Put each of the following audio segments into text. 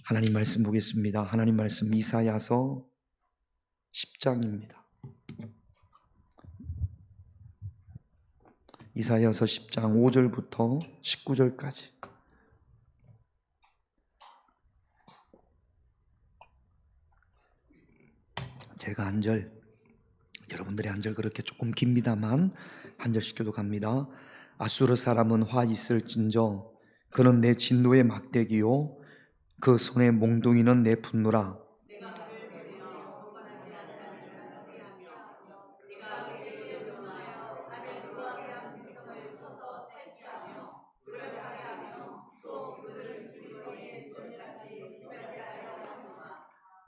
하나님 말씀 보겠습니다. 하나님 말씀 이사야서 10장입니다. 이사야서 10장 5절부터 19절까지. 제가 한 절, 여러분들의 한 절 그렇게 조금 깁니다만 한 절씩 교독합니다. 아수르 사람은 화 있을진저 그는 내 진노의 막대기요 그 손의 몽둥이는 내 분노라.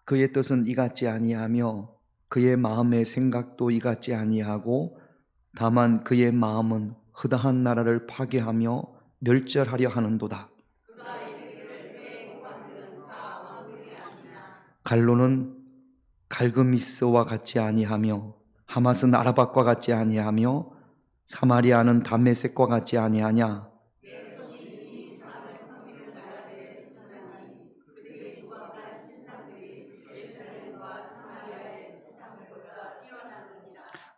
그의 뜻은 이같지 아니하며 그의 마음의 생각도 이같지 아니하고 다만 그의 마음은 허다한 나라를 파괴하며 멸절하려 하는도다. 갈로는 갈그미스와 같지 아니하며 하맛은 아라밧과 같지 아니하며 사마리아는 다메섹과 같지 아니하냐.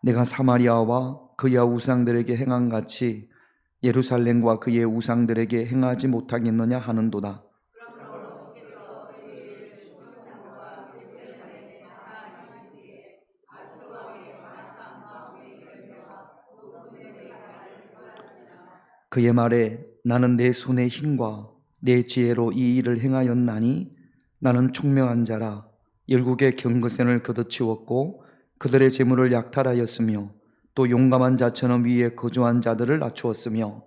내가 사마리아와 그의 우상들에게 행한 같이 예루살렘과 그의 우상들에게 행하지 못하겠느냐 하는도다. 그의 말에 나는 내 손의 힘과 내 지혜로 이 일을 행하였나니 나는 총명한 자라. 열국의 경거센을 걷어치웠고 그들의 재물을 약탈하였으며 또 용감한 자처럼 위에 거주한 자들을 낮추었으며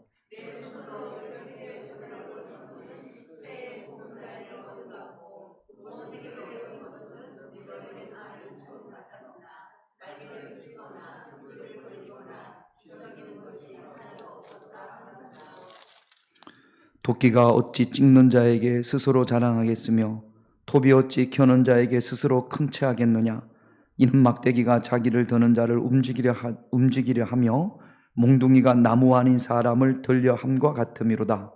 도끼가 어찌 찍는 자에게 스스로 자랑하겠으며 톱이 어찌 켜는 자에게 스스로 큰 체하겠느냐. 이는 막대기가 자기를 드는 자를 움직이려 하며 몽둥이가 나무 아닌 사람을 들려 함과 같음이로다.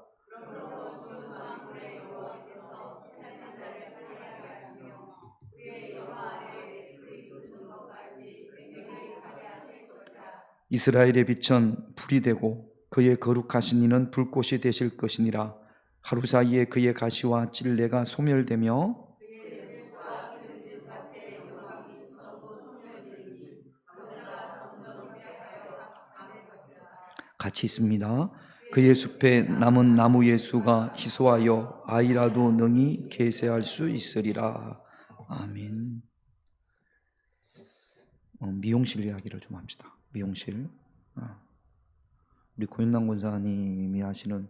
이스라엘의 빛은 불이 되고 그의 거룩하신 이는 불꽃이 되실 것이니라. 하루 사이에 그의 가시와 찔레가 소멸되며 같이 있습니다. 그의 숲에 남은 나무 예수가 희소하여 아이라도 능히 계세할 수 있으리라. 아멘. 미용실 이야기를 좀 합시다. 미용실. 우리 고인남 권사님이 하시는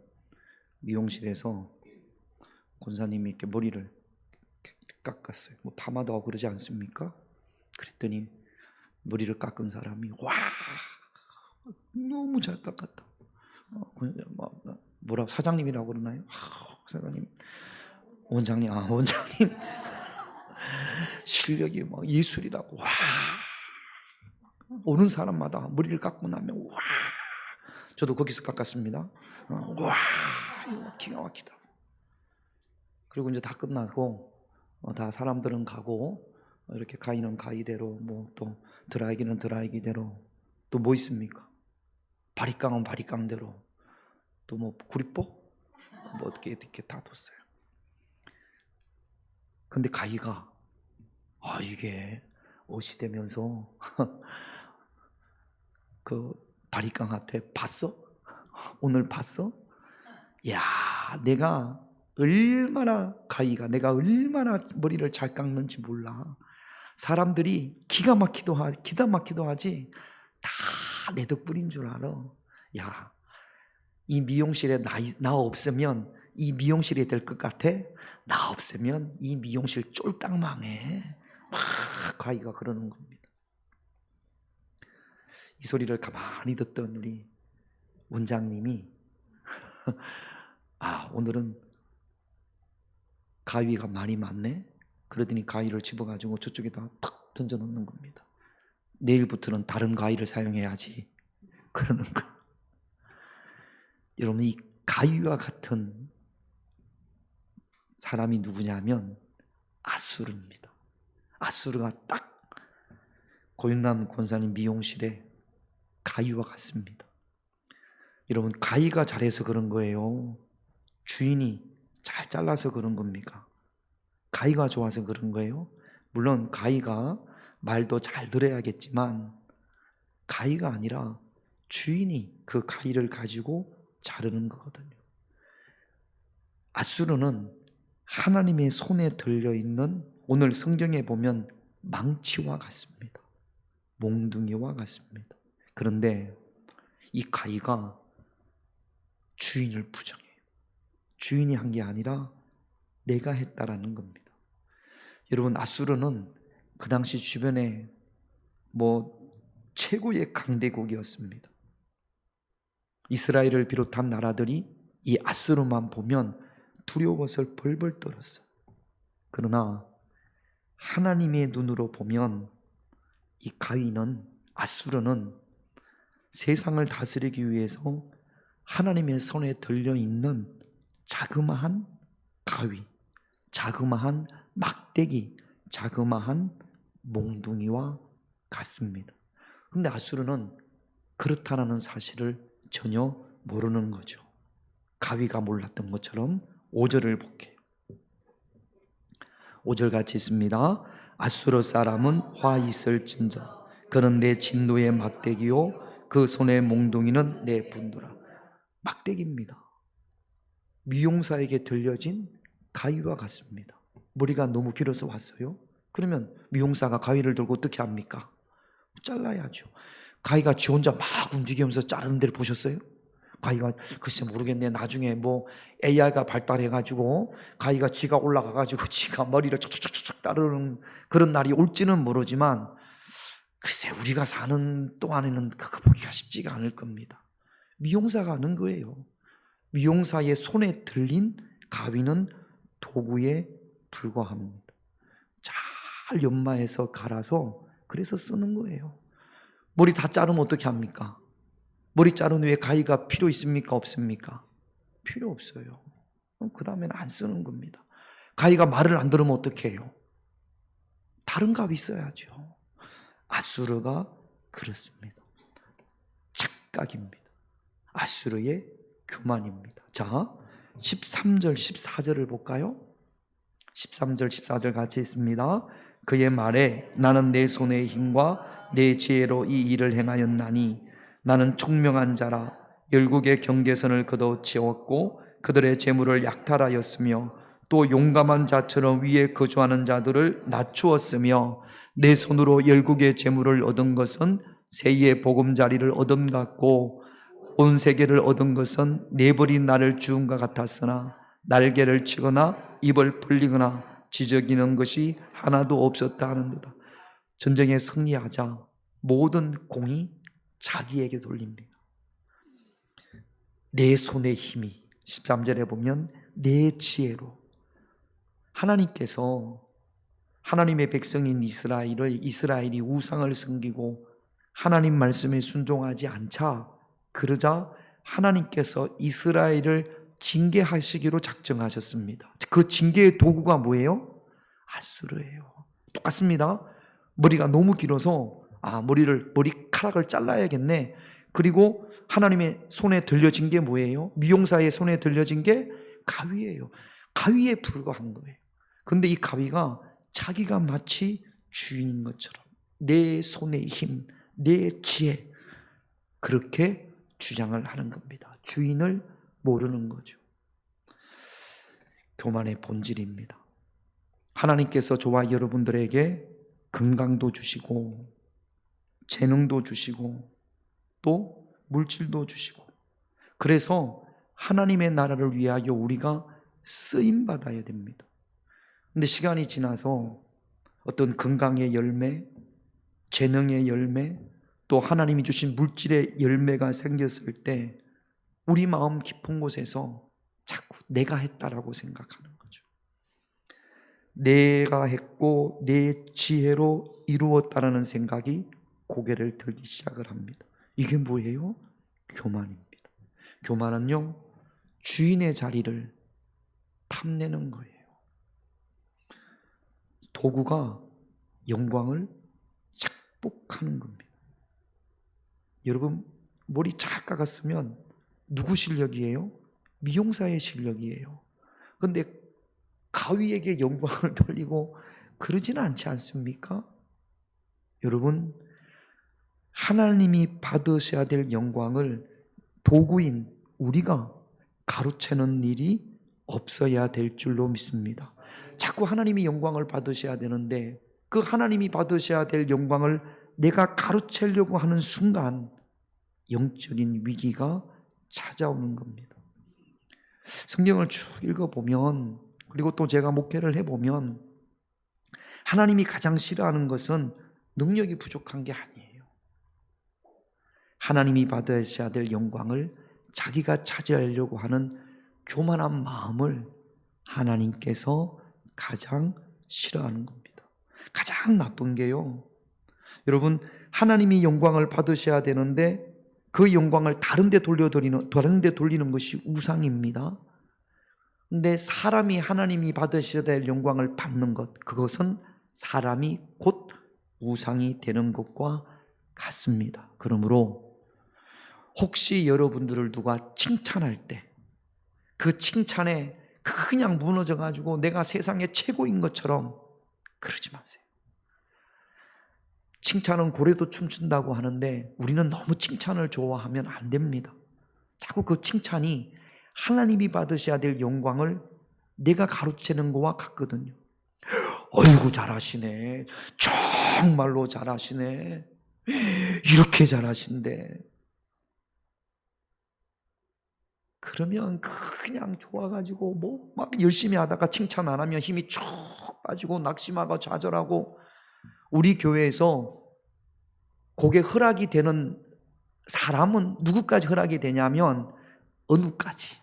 미용실에서 권사님이 이렇게 머리를 이렇게 깎았어요. 뭐 파마도 하고 그러지 않습니까? 그랬더니 머리를 깎은 사람이 와 너무 잘 깎았다. 뭐라 사장님이라고 그러나요? 사장님, 원장님, 원장님 실력이 막 예술이라고. 와 오는 사람마다 머리를 깎고 나면 와 저도 거기서 깎았습니다. 와 기가 막히다. 그리고 이제 다 끝나고 다 사람들은 가고 이렇게 가위는 가위대로 뭐 또 드라이기는 드라이기대로 또 뭐 있습니까? 바리깡은 바리깡대로 또 뭐 구리뽀 뭐 어떻게 다 뒀어요. 근데 가위가 이게 옷이 되면서 그 바리깡한테 봤어? 오늘 봤어? 야 내가 얼마나 머리를 잘 깎는지 몰라. 사람들이 기가 막히도 하지 다 내 덕분인 줄 알아. 야, 이 미용실에 나 없으면 이 미용실이 될 것 같아? 나 없으면 이 미용실 쫄딱 망해. 막 가희가 그러는 겁니다. 이 소리를 가만히 듣던 우리 원장님이 오늘은 가위가 많이 많네? 그러더니 가위를 집어가지고 저쪽에다 탁 던져놓는 겁니다. 내일부터는 다른 가위를 사용해야지 그러는 거예요. 여러분 이 가위와 같은 사람이 누구냐면 아수르입니다. 아수르가 딱 고윤남 권사님 미용실에 가위와 같습니다. 여러분, 가위가 잘해서 그런 거예요? 주인이 잘 잘라서 그런 겁니까? 가위가 좋아서 그런 거예요? 물론 가위가 말도 잘 들어야겠지만 가위가 아니라 주인이 그 가위를 가지고 자르는 거거든요. 아수르는 하나님의 손에 들려있는, 오늘 성경에 보면 망치와 같습니다. 몽둥이와 같습니다. 그런데 이 가위가 주인을 부정해요. 주인이 한 게 아니라 내가 했다라는 겁니다. 여러분, 아수르는 그 당시 주변에 최고의 강대국이었습니다. 이스라엘을 비롯한 나라들이 이 아수르만 보면 두려워서 벌벌 떨었어요. 그러나 하나님의 눈으로 보면 이 가위는, 아수르는 세상을 다스리기 위해서 하나님의 손에 들려있는 자그마한 가위, 자그마한 막대기, 자그마한 몽둥이와 같습니다. 그런데 아수르는 그렇다라는 사실을 전혀 모르는 거죠. 가위가 몰랐던 것처럼 5절을 볼게요. 5절 같이 있습니다. 아수르 사람은 화 있을진저 그는 내 진노의 막대기요 그 손의 몽둥이는 내 분노라. 막대기입니다. 미용사에게 들려진 가위와 같습니다. 머리가 너무 길어서 왔어요? 그러면 미용사가 가위를 들고 어떻게 합니까? 잘라야죠. 가위가 지 혼자 막 움직이면서 자르는 데를 보셨어요? 가위가 글쎄 모르겠네. 나중에 AI가 발달해가지고 가위가 지가 올라가가지고 지가 머리를 촉촉촉촉 자르는 그런 날이 올지는 모르지만 글쎄 우리가 사는 동안에는 그거 보기가 쉽지가 않을 겁니다. 미용사가 하는 거예요. 미용사의 손에 들린 가위는 도구에 불과합니다. 잘 연마해서 갈아서 그래서 쓰는 거예요. 머리 다 자르면 어떻게 합니까? 머리 자른 후에 가위가 필요 있습니까? 없습니까? 필요 없어요. 그 다음에는 안 쓰는 겁니다. 가위가 말을 안 들으면 어떻게 해요? 다른 가위 써야죠. 아수르가 그렇습니다. 착각입니다. 아수르의 교만입니다. 자, 13절 14절을 볼까요? 13절 14절 같이 있습니다. 그의 말에 나는 내 손의 힘과 내 지혜로 이 일을 행하였나니 나는 총명한 자라 열국의 경계선을 걷어채웠고 그들의 재물을 약탈하였으며 또 용감한 자처럼 위에 거주하는 자들을 낮추었으며 내 손으로 열국의 재물을 얻은 것은 세의 보금자리를 얻은 같고 온 세계를 얻은 것은 내버린 나를 주음과 같았으나 날개를 치거나 입을 벌리거나 지저귀는 것이 하나도 없었다 하는도다. 전쟁에 승리하자 모든 공이 자기에게 돌립니다. 내 손의 힘이 13절에 보면 내 지혜로 하나님께서 하나님의 백성인 이스라엘이 우상을 섬기고 하나님 말씀에 순종하지 않자 그러자 하나님께서 이스라엘을 징계하시기로 작정하셨습니다. 그 징계의 도구가 뭐예요? 아수르예요. 똑같습니다. 머리가 너무 길어서 머리카락을 잘라야겠네. 그리고 하나님의 손에 들려진 게 뭐예요? 미용사의 손에 들려진 게 가위예요. 가위에 불과한 거예요. 근데 이 가위가 자기가 마치 주인인 것처럼 내 손의 힘, 내 지혜 그렇게 주장을 하는 겁니다. 주인을 모르는 거죠. 교만의 본질입니다. 하나님께서 저와 여러분들에게 건강도 주시고 재능도 주시고 또 물질도 주시고 그래서 하나님의 나라를 위하여 우리가 쓰임받아야 됩니다. 근데 시간이 지나서 어떤 건강의 열매, 재능의 열매, 또 하나님이 주신 물질의 열매가 생겼을 때 우리 마음 깊은 곳에서 자꾸 내가 했다라고 생각하는 거죠. 내가 했고 내 지혜로 이루었다라는 생각이 고개를 들기 시작을 합니다. 이게 뭐예요? 교만입니다. 교만은요, 주인의 자리를 탐내는 거예요. 도구가 영광을 착복하는 겁니다. 여러분, 머리 잘 깎았으면 누구 실력이에요? 미용사의 실력이에요. 그런데 가위에게 영광을 돌리고 그러지는 않지 않습니까? 여러분, 하나님이 받으셔야 될 영광을 도구인 우리가 가로채는 일이 없어야 될 줄로 믿습니다. 자꾸 하나님이 영광을 받으셔야 되는데 그 하나님이 받으셔야 될 영광을 내가 가로채려고 하는 순간 영적인 위기가 찾아오는 겁니다. 성경을 쭉 읽어보면, 그리고 또 제가 목회를 해보면 하나님이 가장 싫어하는 것은 능력이 부족한 게 아니에요. 하나님이 받으셔야 될 영광을 자기가 차지하려고 하는 교만한 마음을 하나님께서 가장 싫어하는 겁니다. 가장 나쁜 게요, 여러분, 하나님이 영광을 받으셔야 되는데 그 영광을 다른 데 돌리는 것이 우상입니다. 근데 사람이 하나님이 받으셔야 될 영광을 받는 것, 그것은 사람이 곧 우상이 되는 것과 같습니다. 그러므로 혹시 여러분들을 누가 칭찬할 때 그 칭찬에 그냥 무너져가지고 내가 세상의 최고인 것처럼 그러지 마세요. 칭찬은 고래도 춤춘다고 하는데 우리는 너무 칭찬을 좋아하면 안 됩니다. 자꾸 그 칭찬이 하나님이 받으셔야 될 영광을 내가 가로채는 거와 같거든요. 어이구 잘하시네, 정말로 잘하시네, 이렇게 잘하신데, 그러면 그냥 좋아가지고 뭐 막 열심히 하다가 칭찬 안 하면 힘이 쭉 빠지고 낙심하고 좌절하고, 우리 교회에서 그게 허락이 되는 사람은 누구까지 허락이 되냐면 어느까지.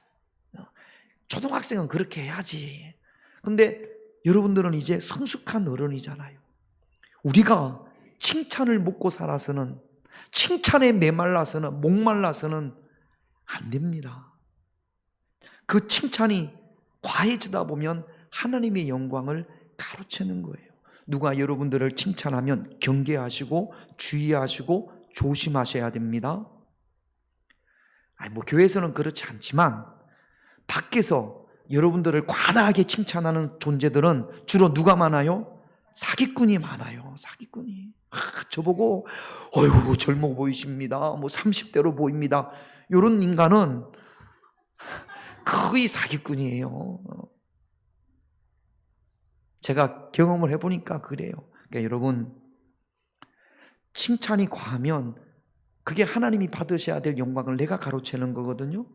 초등학생은 그렇게 해야지. 근데 여러분들은 이제 성숙한 어른이잖아요. 우리가 칭찬을 먹고 살아서는, 칭찬에 메말라서는, 목말라서는 안 됩니다. 그 칭찬이 과해지다 보면 하나님의 영광을 가로채는 거예요. 누가 여러분들을 칭찬하면 경계하시고 주의하시고 조심하셔야 됩니다. 뭐 교회에서는 그렇지 않지만 밖에서 여러분들을 과다하게 칭찬하는 존재들은 주로 누가 많아요? 사기꾼이 많아요. 사기꾼이. 저보고 어이구 젊어 보이십니다, 뭐 30대로 보입니다, 이런 인간은 거의 사기꾼이에요. 제가 경험을 해보니까 그래요. 그러니까 여러분, 칭찬이 과하면 그게 하나님이 받으셔야 될 영광을 내가 가로채는 거거든요.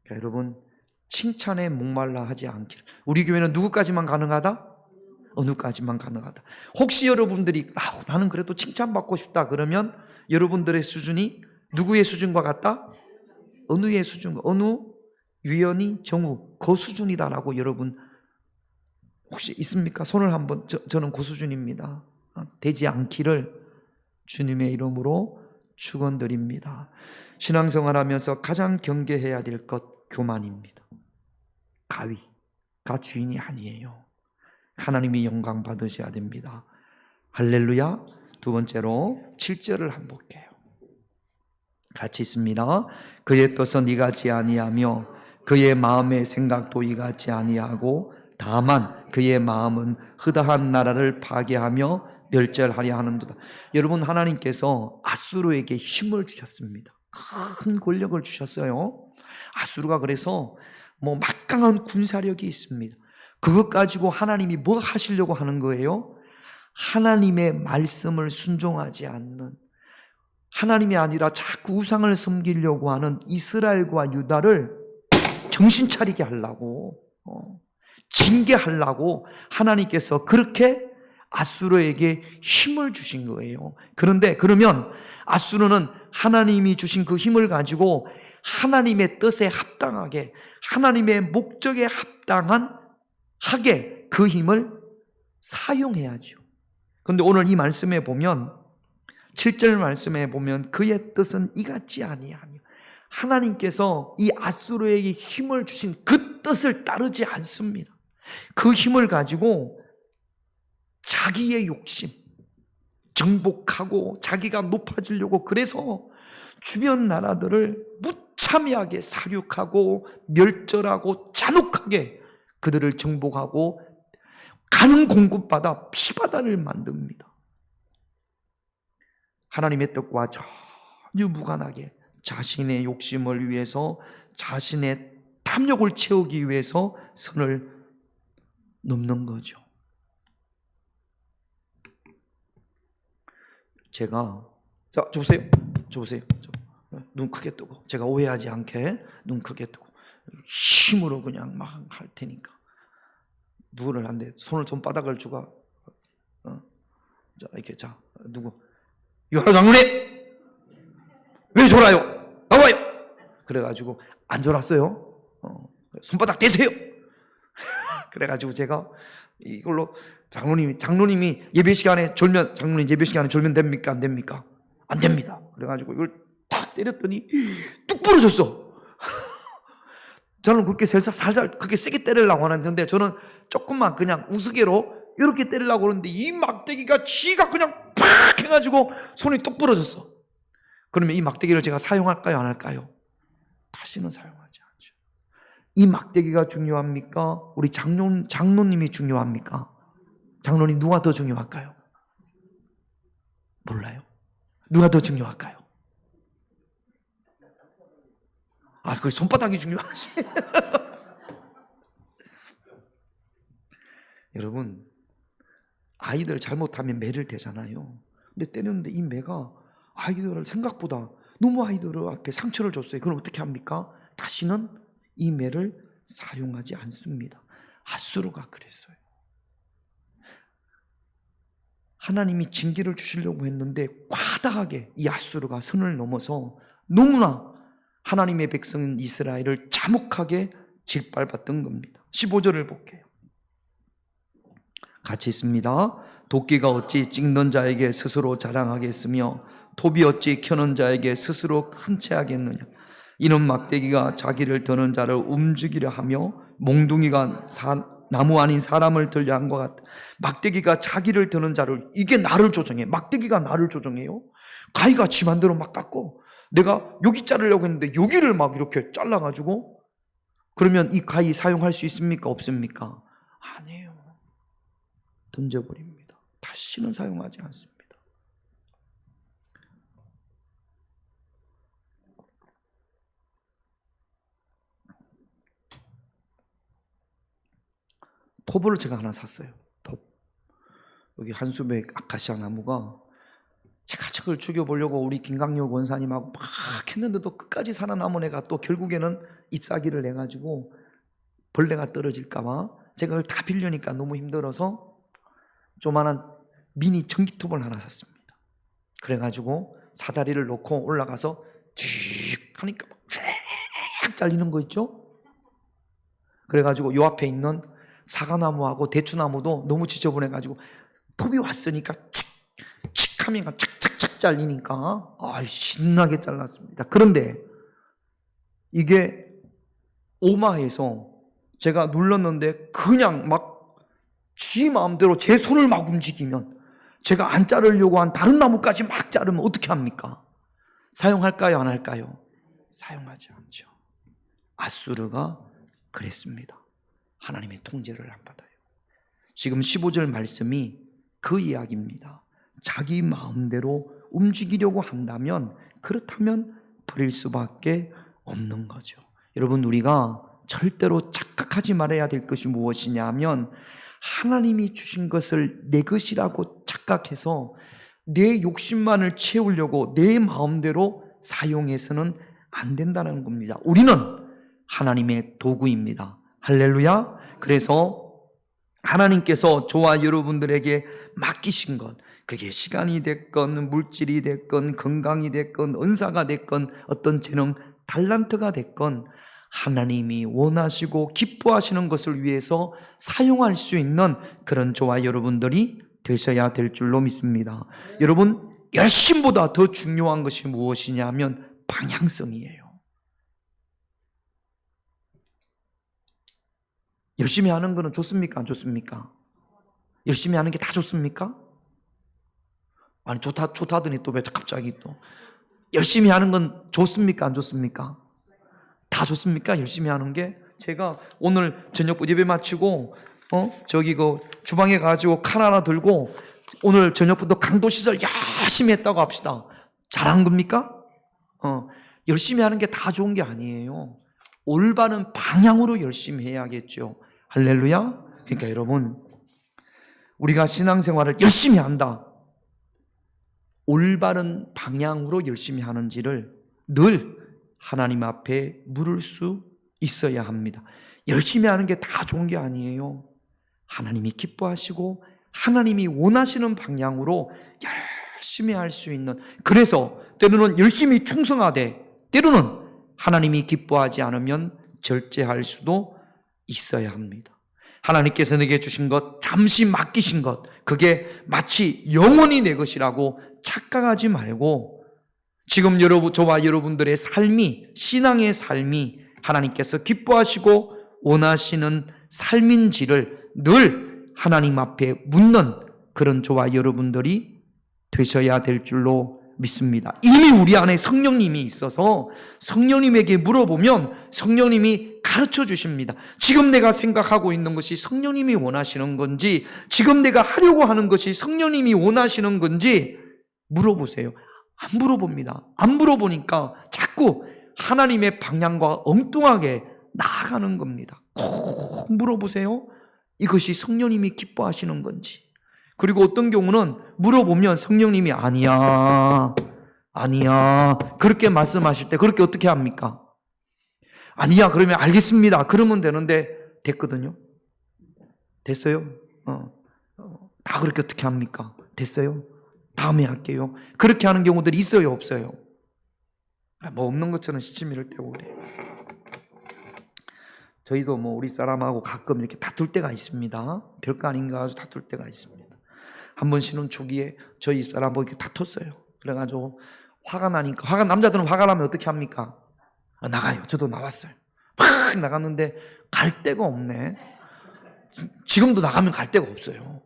그러니까 여러분, 칭찬에 목말라 하지 않기를. 우리 교회는 누구까지만 가능하다? 어느까지만 가능하다. 혹시 여러분들이 나는 그래도 칭찬받고 싶다 그러면 여러분들의 수준이 누구의 수준과 같다? 어느의 수준과, 어느, 유연이, 정우, 그 수준이다라고 여러분 혹시 있습니까? 손을 한번. 저는 그 수준입니다. 되지 않기를 주님의 이름으로 축원드립니다. 신앙생활하면서 가장 경계해야 될 것, 교만입니다. 가위가 주인이 아니에요. 하나님이 영광 받으셔야 됩니다. 할렐루야. 두 번째로 7절을 한번 볼게요. 같이 있습니다. 그의 뜻은 이같지 아니하며 그의 마음의 생각도 이같지 아니하고 다만 그의 마음은 흐다한 나라를 파괴하며 멸절하려 하는도다. 여러분, 하나님께서 아수르에게 힘을 주셨습니다. 큰 권력을 주셨어요. 아수르가 그래서 뭐 막강한 군사력이 있습니다. 그것 가지고 하나님이 뭐 하시려고 하는 거예요? 하나님의 말씀을 순종하지 않는, 하나님이 아니라 자꾸 우상을 섬기려고 하는 이스라엘과 유다를 정신 차리게 하려고, 징계하려고 하나님께서 그렇게 아수르에게 힘을 주신 거예요. 그런데 그러면 아수르는 하나님이 주신 그 힘을 가지고 하나님의 뜻에 합당하게, 하나님의 목적에 합당하게 그 힘을 사용해야죠. 그런데 오늘 이 말씀에 보면, 7절 말씀에 보면 그의 뜻은 이같지 아니하며, 하나님께서 이 아수르에게 힘을 주신 그 뜻을 따르지 않습니다. 그 힘을 가지고 자기의 욕심, 정복하고 자기가 높아지려고, 그래서 주변 나라들을 무참하게 사륙하고 멸절하고 잔혹하게 그들을 정복하고 가는 공급받아 피바다를 만듭니다. 하나님의 뜻과 전혀 무관하게 자신의 욕심을 위해서, 자신의 탐욕을 채우기 위해서 선을 넘는 거죠. 제가, 자, 저 보세요. 눈 크게 뜨고, 제가 오해하지 않게 눈 크게 뜨고 힘으로 그냥 막 할 테니까. 누구를 한데 손을 손바닥을 주가, 자, 이렇게, 자, 누구? 유하나 장로님, 왜 졸아요? 나와요. 그래가지고 안 졸았어요. 손바닥 대세요. 그래가지고 제가 이걸로, 장로님이 예배 시간에 졸면, 장로님 예배 시간에 졸면 됩니까? 안 됩니까? 안 됩니다. 그래가지고 이걸 탁 때렸더니 뚝 부러졌어. 저는 그렇게 살살 그렇게 세게 때리려고 하는데, 저는 조금만 그냥 우스개로 이렇게 때리려고 하는데, 이 막대기가 쥐가 그냥 팍 해가지고 손이 뚝 부러졌어. 그러면 이 막대기를 제가 사용할까요? 안 할까요? 다시는 사용하지 않죠. 이 막대기가 중요합니까? 우리 장로님이 중요합니까? 장로님 누가 더 중요할까요? 몰라요. 누가 더 중요할까요? 그 손바닥이 중요하지. 여러분, 아이들 잘못하면 매를 대잖아요. 근데 때렸는데 이 매가 아이들을 생각보다 너무 아이들 앞에 상처를 줬어요. 그럼 어떻게 합니까? 다시는 이 매를 사용하지 않습니다. 앗수르가 그랬어요. 하나님이 징계를 주시려고 했는데 과다하게 이 앗수르가 선을 넘어서 너무나 하나님의 백성인 이스라엘을 자목하게 짓밟았던 겁니다. 15절을 볼게요. 같이 있습니다. 도끼가 어찌 찍는 자에게 스스로 자랑하겠으며 톱이 어찌 켜는 자에게 스스로 큰 채하겠느냐. 이는 막대기가 자기를 드는 자를 움직이려 하며 몽둥이가 나무 아닌 사람을 들려 한 것 같다. 막대기가 자기를 드는 자를, 이게 나를 조정해. 막대기가 나를 조정해요. 가위가 지 맘대로 막 깎고, 내가 여기 자르려고 했는데 여기를 막 이렇게 잘라가지고, 그러면 이 가위 사용할 수 있습니까? 없습니까? 아니에요. 던져버립니다. 다시는 사용하지 않습니다. 톱을 제가 하나 샀어요. 톱. 여기 한수백 아카시아 나무가, 제가 저걸 죽여보려고 우리 김강렬 원사님하고 막 했는데도 끝까지 살아남은 애가 또 결국에는 잎사귀를 내가지고 벌레가 떨어질까봐 제가 그걸 다 빌려니까 너무 힘들어서 조만한 미니 전기톱을 하나 샀습니다. 그래가지고 사다리를 놓고 올라가서 쭉 하니까 막 쭉 잘리는 거 있죠? 그래가지고 요 앞에 있는 사과나무하고 대추나무도 너무 지저분해가지고 톱이 왔으니까 칙칙 하면 착착착 잘리니까 신나게 잘랐습니다. 그런데 이게 오마해서 제가 눌렀는데 그냥 막 지 마음대로 제 손을 막 움직이면, 제가 안 자르려고 한 다른 나무까지 막 자르면 어떻게 합니까? 사용할까요? 안 할까요? 사용하지 않죠. 앗수르가 그랬습니다. 하나님의 통제를 안 받아요. 지금 15절 말씀이 그 이야기입니다. 자기 마음대로 움직이려고 한다면, 그렇다면 버릴 수밖에 없는 거죠. 여러분, 우리가 절대로 착각하지 말아야 될 것이 무엇이냐 하면, 하나님이 주신 것을 내 것이라고 착각해서 내 욕심만을 채우려고 내 마음대로 사용해서는 안 된다는 겁니다. 우리는 하나님의 도구입니다. 할렐루야. 그래서 하나님께서 저와 여러분들에게 맡기신 것, 그게 시간이 됐건 물질이 됐건 건강이 됐건 은사가 됐건 어떤 재능 달란트가 됐건, 하나님이 원하시고 기뻐하시는 것을 위해서 사용할 수 있는 그런 저와 여러분들이 되셔야 될 줄로 믿습니다. 여러분, 열심보다 더 중요한 것이 무엇이냐 하면 방향성이에요. 열심히 하는 거는 좋습니까? 안 좋습니까? 열심히 하는 게 다 좋습니까? 아니 좋다더니 또 왜 갑자기 또 열심히 하는 건 좋습니까? 안 좋습니까? 다 좋습니까? 열심히 하는 게? 제가 오늘 저녁 예배 마치고 저기 그 주방에 가지고 칼 하나 들고 오늘 저녁부터 강도 시설 열심히 했다고 합시다. 잘한 겁니까? 열심히 하는 게 다 좋은 게 아니에요. 올바른 방향으로 열심히 해야겠죠. 할렐루야. 그러니까 여러분, 우리가 신앙생활을 열심히 한다, 올바른 방향으로 열심히 하는지를 늘 하나님 앞에 물을 수 있어야 합니다. 열심히 하는 게 다 좋은 게 아니에요. 하나님이 기뻐하시고 하나님이 원하시는 방향으로 열심히 할 수 있는, 그래서 때로는 열심히 충성하되 때로는 하나님이 기뻐하지 않으면 절제할 수도 있어야 합니다. 하나님께서 내게 주신 것, 잠시 맡기신 것, 그게 마치 영원히 내 것이라고 착각하지 말고, 지금 저와 여러분들의 삶이, 신앙의 삶이 하나님께서 기뻐하시고 원하시는 삶인지를 늘 하나님 앞에 묻는 그런 저와 여러분들이 되셔야 될 줄로 믿습니다. 이미 우리 안에 성령님이 있어서 성령님에게 물어보면 성령님이 가르쳐 주십니다. 지금 내가 생각하고 있는 것이 성령님이 원하시는 건지, 지금 내가 하려고 하는 것이 성령님이 원하시는 건지 물어보세요. 안 물어봅니다. 안 물어보니까 자꾸 하나님의 방향과 엉뚱하게 나아가는 겁니다. 꼭 물어보세요. 이것이 성령님이 기뻐하시는 건지. 그리고 어떤 경우는 물어보면 성령님이 아니야 그렇게 말씀하실 때 그렇게 어떻게 합니까? 아니야 그러면 알겠습니다 그러면 되는데 됐거든요. 됐어요? 다 그렇게 어떻게 합니까? 됐어요? 다음에 할게요. 그렇게 하는 경우들이 있어요, 없어요? 뭐 없는 것처럼 시치미를 떼고 그래요. 저희도 뭐 우리 사람하고 가끔 이렇게 다툴 때가 있습니다. 별거 아닌가 아주 다툴 때가 있습니다. 한번 신혼 초기에 저희 사람하고 이렇게 다퉜어요. 그래가지고 화가 나니까, 남자들은 화가 나면 어떻게 합니까? 나가요. 저도 나왔어요. 막 나갔는데 갈 데가 없네. 지금도 나가면 갈 데가 없어요.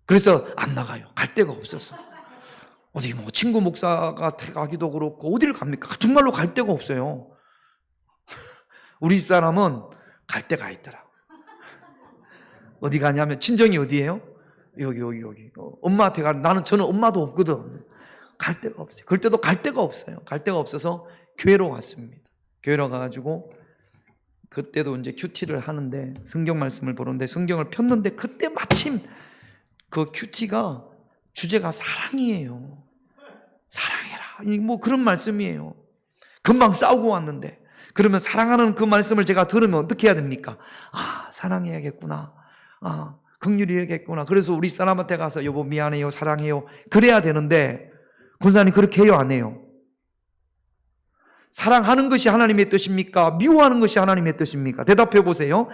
그래서 안 나가요. 갈 데가 없어서. 어디 뭐 친구 목사가 가기도 그렇고 어디를 갑니까? 정말로 갈 데가 없어요. 우리 사람은 갈 데가 있더라고. 어디 가냐면, 친정이 어디예요? 여기. 엄마한테 저는 엄마도 없거든. 갈 데가 없어요. 그럴 때도 갈 데가 없어요. 갈 데가 없어서 교회로 갔습니다. 교회로 가가지고 그때도 이제 큐티를 하는데 성경 말씀을 보는데 성경을 폈는데 그때 마침 그 큐티가 주제가 사랑이에요. 사랑해라. 뭐 그런 말씀이에요. 금방 싸우고 왔는데, 그러면 사랑하는 그 말씀을 제가 들으면 어떻게 해야 됩니까? 사랑해야겠구나. 긍휼히 해야겠구나. 그래서 우리 사람한테 가서 여보 미안해요, 사랑해요. 그래야 되는데 권사님 그렇게 해요, 안 해요? 사랑하는 것이 하나님의 뜻입니까? 미워하는 것이 하나님의 뜻입니까? 대답해 보세요.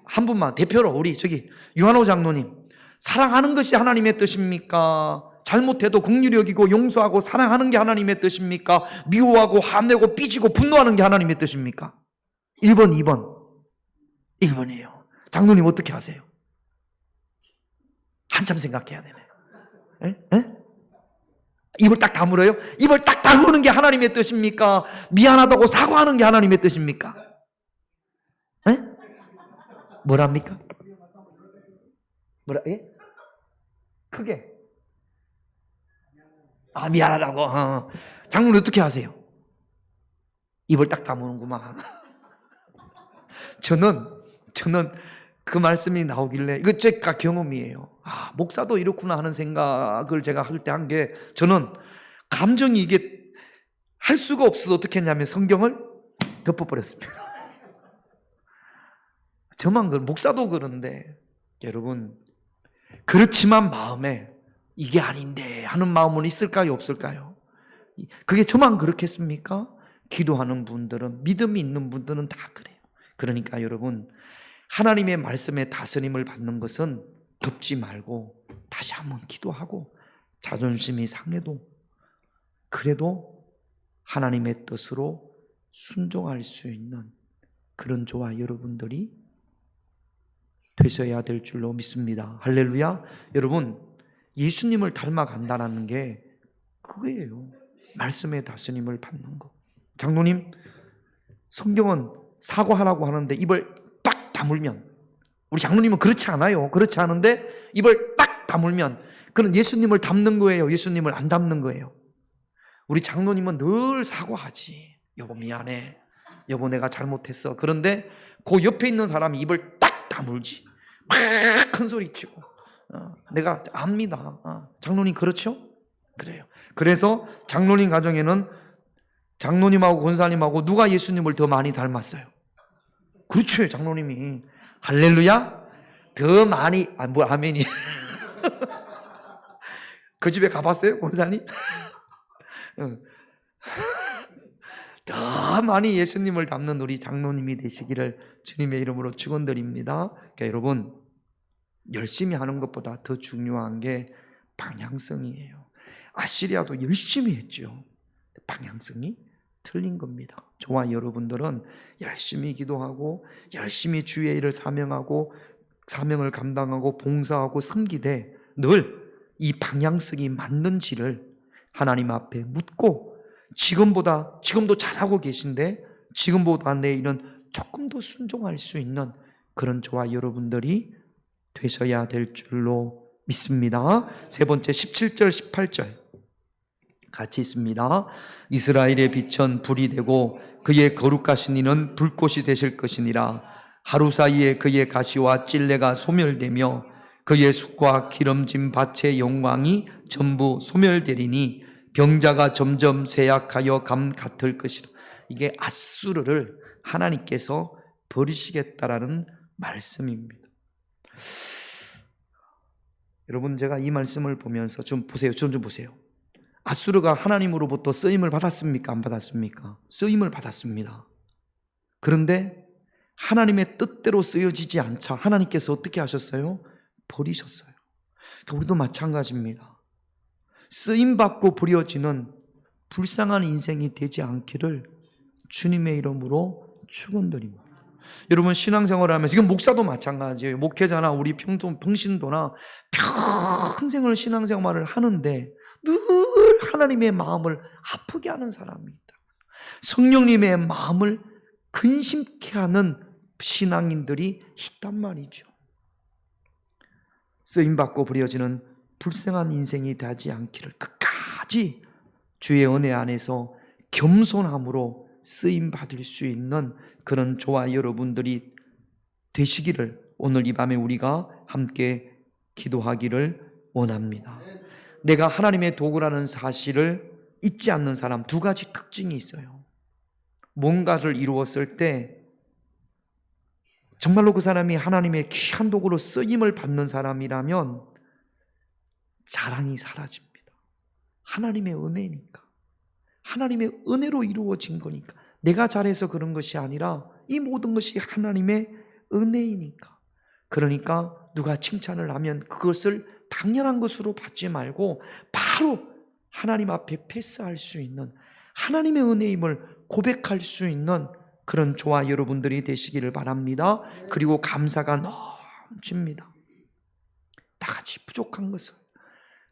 한 분만 대표로 우리 저기 유한호 장로님, 사랑하는 것이 하나님의 뜻입니까? 잘못해도 긍휼히 여기고 용서하고 사랑하는 게 하나님의 뜻입니까? 미워하고 화내고 삐지고 분노하는 게 하나님의 뜻입니까? 1번, 2번. 1번이에요. 장로님 어떻게 하세요? 한참 생각해야 되네. 에? 입을 딱 다물어요? 입을 딱 다무는 게 하나님의 뜻입니까? 미안하다고 사과하는 게 하나님의 뜻입니까? 에? 뭐랍니까? 예? 크게. 미안하다고. 장로님 어떻게 하세요? 입을 딱 다무는구만. 저는 그 말씀이 나오길래, 이거 제가 경험이에요. 목사도 이렇구나 하는 생각을 제가 할 때 한 게, 저는 감정이 이게 할 수가 없어서 어떻게 했냐면 성경을 덮어버렸습니다. 저만 목사도 그런데 여러분, 그렇지만 마음에 이게 아닌데 하는 마음은 있을까요, 없을까요? 그게 저만 그렇겠습니까? 기도하는 분들은, 믿음이 있는 분들은 다 그래요. 그러니까 여러분, 하나님의 말씀에 다스림을 받는 것은 덮지 말고 다시 한번 기도하고, 자존심이 상해도 그래도 하나님의 뜻으로 순종할 수 있는 그런 저와 여러분들이 되셔야 될 줄로 믿습니다. 할렐루야. 여러분, 예수님을 닮아간다는 게 그거예요. 말씀의 다스림을 받는 거. 장로님, 성경은 사과하라고 하는데 입을 딱 다물면, 우리 장로님은 그렇지 않아요. 그렇지 않은데 입을 딱 다물면 그는 예수님을 닮는 거예요, 예수님을 안 닮는 거예요? 우리 장로님은 늘 사과하지. 여보 미안해, 여보 내가 잘못했어. 그런데 그 옆에 있는 사람이 입을 딱 다물지. 막 큰 소리 치고. 내가 압니다. 장로님 그렇죠? 그래요. 그래서 장로님 가정에는 장로님하고 권사님하고 누가 예수님을 더 많이 닮았어요? 그렇죠, 장로님이. 할렐루야. 더 많이. 아멘이. 그 집에 가봤어요, 권사님? 더 많이 예수님을 닮는 우리 장로님이 되시기를 주님의 이름으로 축원드립니다. 그러니까 여러분, 열심히 하는 것보다 더 중요한 게 방향성이에요. 아시리아도 열심히 했죠. 방향성이 틀린 겁니다. 저와 여러분들은 열심히 기도하고 열심히 주의 일을 사명하고 사명을 감당하고 봉사하고 섬기되 늘 이 방향성이 맞는지를 하나님 앞에 묻고, 지금도 잘하고 계신데 지금보다 내일은 조금 더 순종할 수 있는 그런 저와 여러분들이 되셔야 될 줄로 믿습니다. 세 번째 17절 18절 같이 있습니다. 이스라엘의 빛은 불이 되고 그의 거룩하신 이는 불꽃이 되실 것이니라. 하루 사이에 그의 가시와 찔레가 소멸되며 그의 숲과 기름진 밭의 영광이 전부 소멸되리니 병자가 점점 쇠약하여 감 같을 것이라. 이게 아수르를 하나님께서 버리시겠다라는 말씀입니다. 여러분, 제가 이 말씀을 보면서 좀 보세요. 좀 보세요. 아수르가 하나님으로부터 쓰임을 받았습니까? 안 받았습니까? 쓰임을 받았습니다. 그런데 하나님의 뜻대로 쓰여지지 않자 하나님께서 어떻게 하셨어요? 버리셨어요. 그러니까 우리도 마찬가지입니다. 쓰임받고 버려지는 불쌍한 인생이 되지 않기를 주님의 이름으로 축원드립니다. 여러분, 신앙생활을 하면서, 이건 목사도 마찬가지예요. 목회자나 우리 평신도나 평생을 신앙생활을 하는데 늘 하나님의 마음을 아프게 하는 사람이 있다. 성령님의 마음을 근심케 하는 신앙인들이 있단 말이죠. 쓰임받고 버려지는 불쌍한 인생이 되지 않기를 끝까지 주의 은혜 안에서 겸손함으로 쓰임받을 수 있는 그런 저와 여러분들이 되시기를 오늘 이 밤에 우리가 함께 기도하기를 원합니다. 내가 하나님의 도구라는 사실을 잊지 않는 사람, 두 가지 특징이 있어요. 뭔가를 이루었을 때 정말로 그 사람이 하나님의 귀한 도구로 쓰임을 받는 사람이라면 자랑이 사라집니다. 하나님의 은혜니까, 하나님의 은혜로 이루어진 거니까, 내가 잘해서 그런 것이 아니라 이 모든 것이 하나님의 은혜이니까. 그러니까 누가 칭찬을 하면 그것을 당연한 것으로 받지 말고 바로 하나님 앞에 패스할 수 있는, 하나님의 은혜임을 고백할 수 있는 그런 저와 여러분들이 되시기를 바랍니다. 그리고 감사가 넘칩니다. 나같이 부족한 것은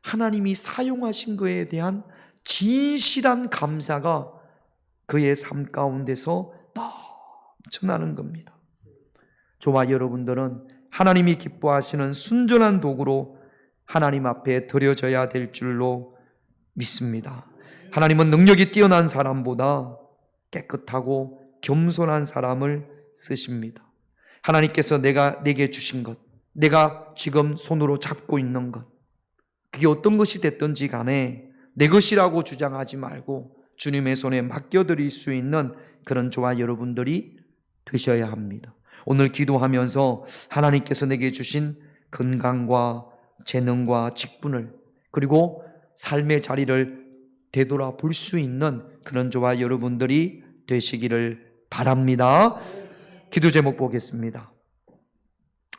하나님이 사용하신 것에 대한 진실한 감사가 그의 삶 가운데서 넘쳐나는 겁니다. 저와 여러분들은 하나님이 기뻐하시는 순전한 도구로 하나님 앞에 드려져야 될 줄로 믿습니다. 하나님은 능력이 뛰어난 사람보다 깨끗하고 겸손한 사람을 쓰십니다. 하나님께서 내게 주신 것, 내가 지금 손으로 잡고 있는 것, 그게 어떤 것이 됐든지 간에 내 것이라고 주장하지 말고 주님의 손에 맡겨드릴 수 있는 그런 저와 여러분들이 되셔야 합니다. 오늘 기도하면서 하나님께서 내게 주신 건강과 재능과 직분을, 그리고 삶의 자리를 되돌아볼 수 있는 그런 저와 여러분들이 되시기를 바랍니다. 기도 제목 보겠습니다.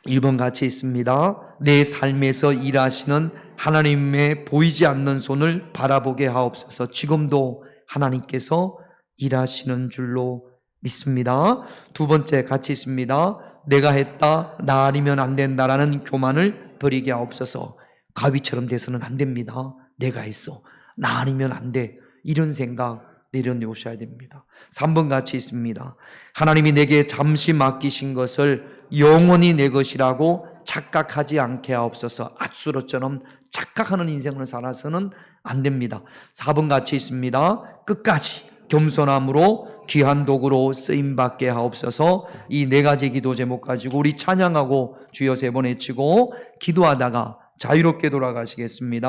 1번 같이 있습니다. 내 삶에서 일하시는 하나님의 보이지 않는 손을 바라보게 하옵소서. 지금도 하나님께서 일하시는 줄로 믿습니다. 두 번째 같이 있습니다. 내가 했다, 나 아니면 안 된다라는 교만을 버리게 하옵소서. 가위처럼 돼서는 안 됩니다. 내가 했어, 나 아니면 안 돼, 이런 생각 내려놓으셔야 됩니다. 3번 같이 있습니다. 하나님이 내게 잠시 맡기신 것을 영원히 내 것이라고 착각하지 않게 하옵소서. 앗수로처럼 착각하는 인생을 살아서는 안 됩니다. 4번 같이 있습니다. 끝까지 겸손함으로 귀한 도구로 쓰임받게 하옵소서. 이 4가지 기도 제목 가지고 우리 찬양하고 주여 3번 외치고 기도하다가 자유롭게 돌아가시겠습니다.